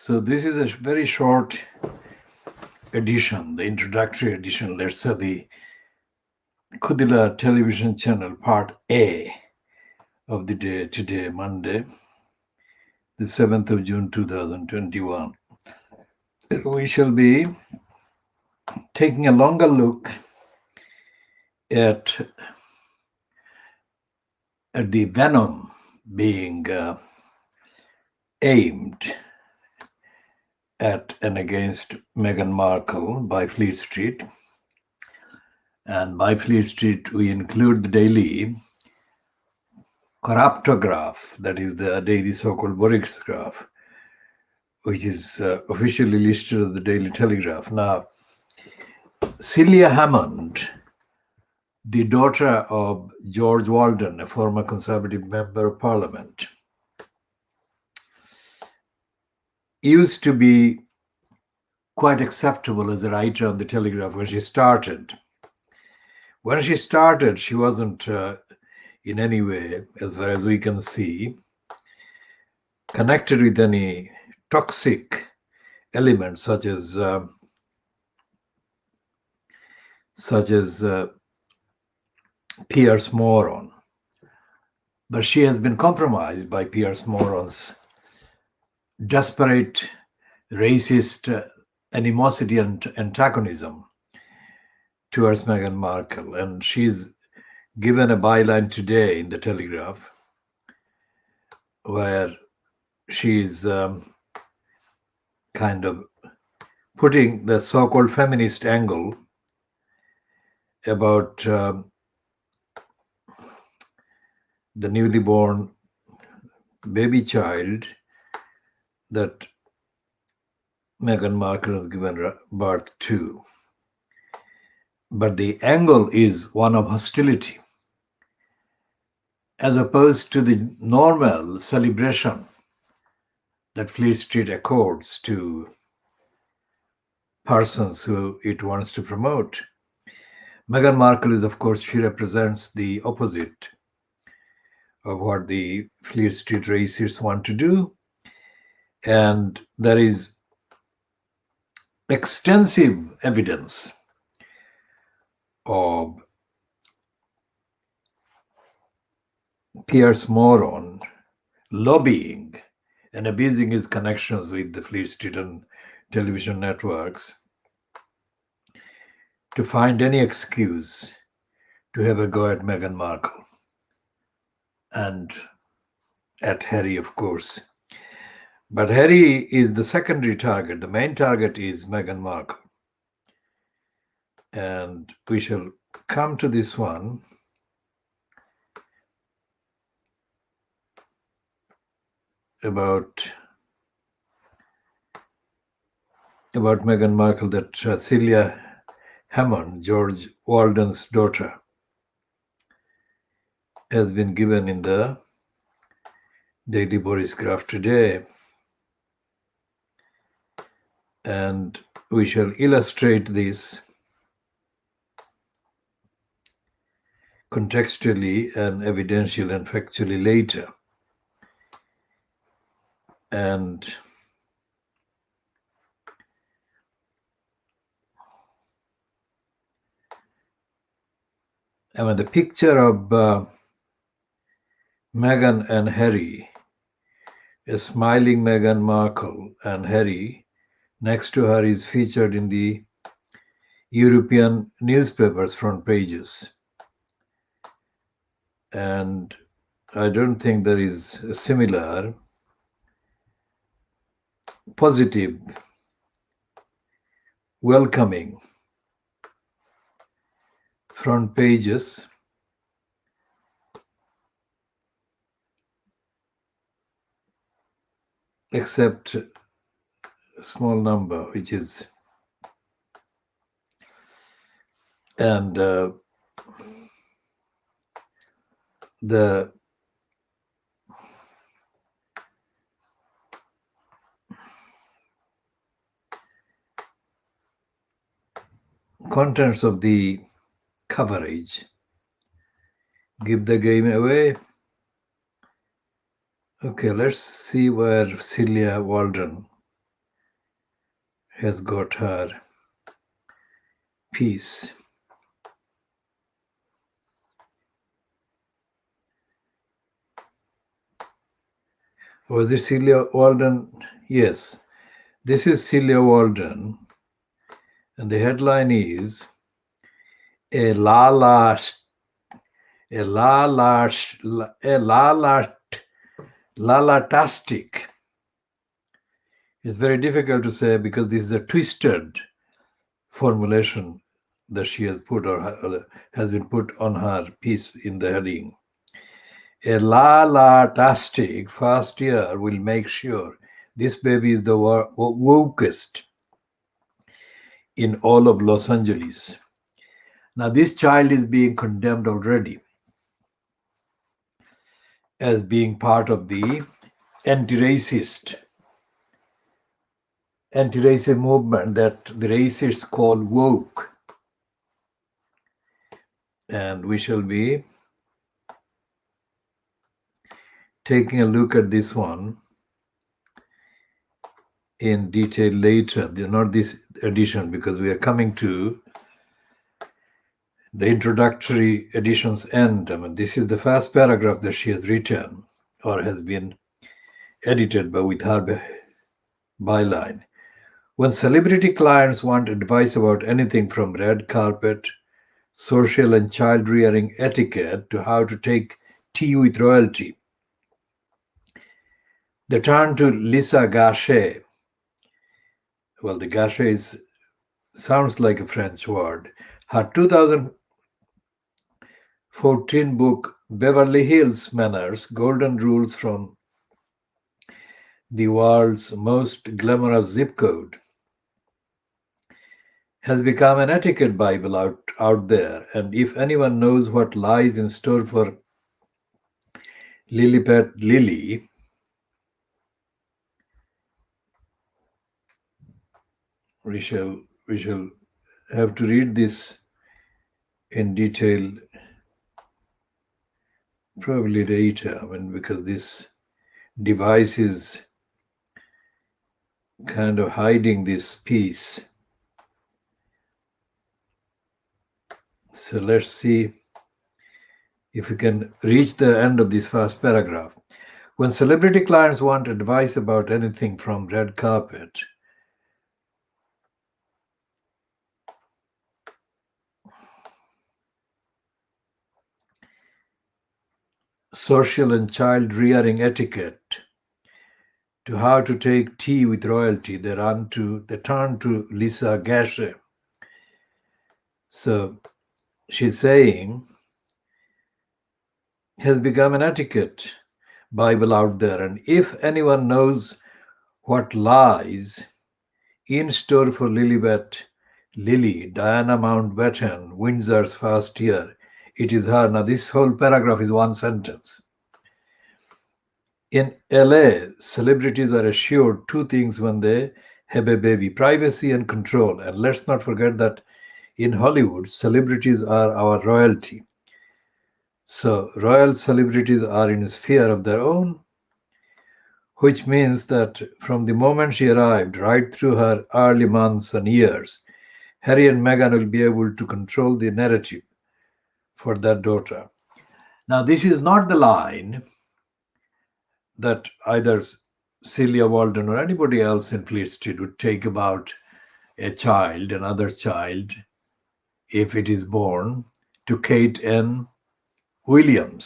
So this is a very short edition, the introductory edition, let's say the Khoodeelaar Television Channel Part A of the day today, Monday, the 7th of June 2021. We shall be taking a longer look at the venom being aimed at and against Meghan Markle by Fleet Street. And by Fleet Street, we include the daily corruptograph, that is the daily so-called Borixgraph, which is officially listed as the Daily Telegraph. Now, Celia Hammond, the daughter of George Walden, a former Conservative Member of Parliament, used to be quite acceptable as a writer on the Telegraph when she started. When she started, she wasn't in any way, as far as we can see, connected with any toxic elements such as Piers Morgan. But she has been compromised by Piers Morgan's desperate, racist animosity and antagonism towards Meghan Markle. And she's given a byline today in the Telegraph where she's kind of putting the so-called feminist angle about the newly born baby child that Meghan Markle has given birth to. But the angle is one of hostility, as opposed to the normal celebration that Fleet Street accords to persons who it wants to promote. Meghan Markle is, of course, she represents the opposite of what the Fleet Street racists want to do. And there is extensive evidence of Piers Morgan lobbying and abusing his connections with the Fleet Street and television networks to find any excuse to have a go at Meghan Markle and at Harry, of course. But Harry is the secondary target. The main target is Meghan Markle. And we shall come to this one about Meghan Markle, that Celia Hammond, George Walden's daughter, has been given in the Daily Borixgraph today. And we shall illustrate this contextually and evidentially and factually later. And I mean, the picture of Meghan and Harry, a smiling Meghan Markle and Harry next to her, is featured in the European newspapers' front pages. And I don't think there is a similar positive, welcoming front pages except a small number, which is, and the contents of the coverage give the game away. Okay, let's see where Celia Walden has got her piece. Was it Celia Walden? Yes, this is Celia Walden, and the headline is a lala lalatastic. It's very difficult to say because this is a twisted formulation that she has put or has been put on her piece in the heading. A lalatastic first year will make sure this baby is the wokest in all of Los Angeles. Now, this child is being condemned already as being part of the anti-racist movement that the racists call woke. And we shall be taking a look at this one in detail later, not this edition, because we are coming to the introductory edition's end. I mean, this is the first paragraph that she has written or has been edited with her byline. When celebrity clients want advice about anything from red carpet, social and child rearing etiquette to how to take tea with royalty, they turn to Lisa Gachet. Well, the Gachet sounds like a French word. Her 2014 book, Beverly Hills Manners, Golden Rules from the World's Most Glamorous Zip Code, has become an etiquette Bible out there. And if anyone knows what lies in store for Lily, we shall have to read this in detail probably later. I mean, because this device is kind of hiding this piece. So let's see if we can reach the end of this first paragraph. When celebrity clients want advice about anything from red carpet, social and child rearing etiquette, to how to take tea with royalty, they turn to Lisa Gachet. So she's saying, has become an etiquette Bible out there. And if anyone knows what lies in store for Lily, Diana Mountbatten, Windsor's first year, it is her. Now, this whole paragraph is one sentence. In LA, celebrities are assured two things when they have a baby: privacy and control. And let's not forget that in Hollywood, celebrities are our royalty. So royal celebrities are in a sphere of their own, which means that from the moment she arrived, right through her early months and years, Harry and Meghan will be able to control the narrative for their daughter. Now, this is not the line that either Celia Walden or anybody else in Fleet Street would take about another child, if it is born, to Kate N. William.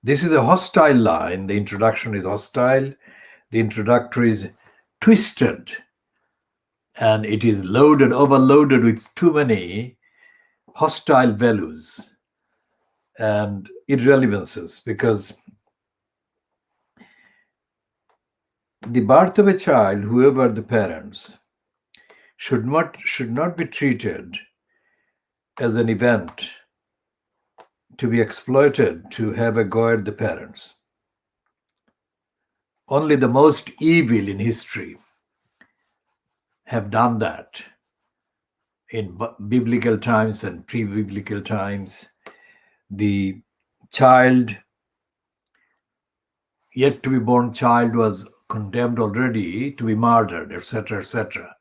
This is a hostile line. The introduction is hostile. The introductory is twisted. And it is overloaded with too many hostile values and irrelevances, because the birth of a child, whoever the parents, should not be treated as an event to be exploited to have a go at the parents. Only the most evil in history have done that in biblical times and pre-biblical times. The child, yet to be born child, was condemned already to be murdered, etc., etc.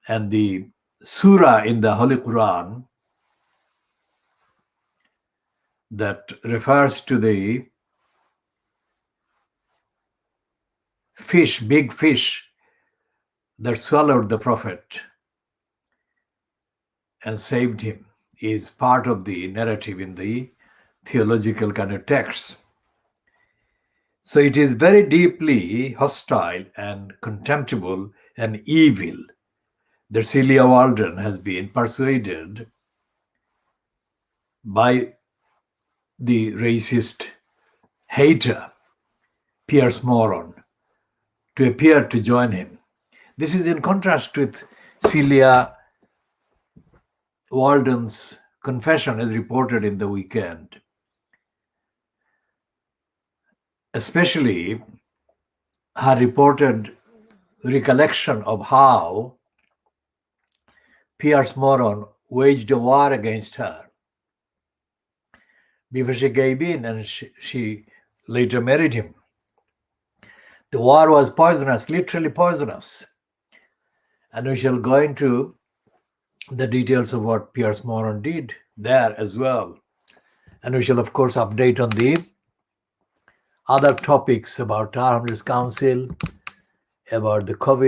And the surah in the Holy Quran that refers to the fish, big fish that swallowed the Prophet and saved him, is part of the narrative in the theological kind of texts. So it is very deeply hostile and contemptible and evil that Celia Walden has been persuaded by the racist hater Piers Morgan to appear to join him. This is in contrast with Celia Walden's confession as reported in the weekend, especially her reported recollection of how Piers Morgan waged a war against her before she gave in and she later married him. The war was poisonous, literally poisonous. And we shall go into the details of what Piers Morgan did there as well. And we shall, of course, update on the other topics about Hamlets Council, about the COVID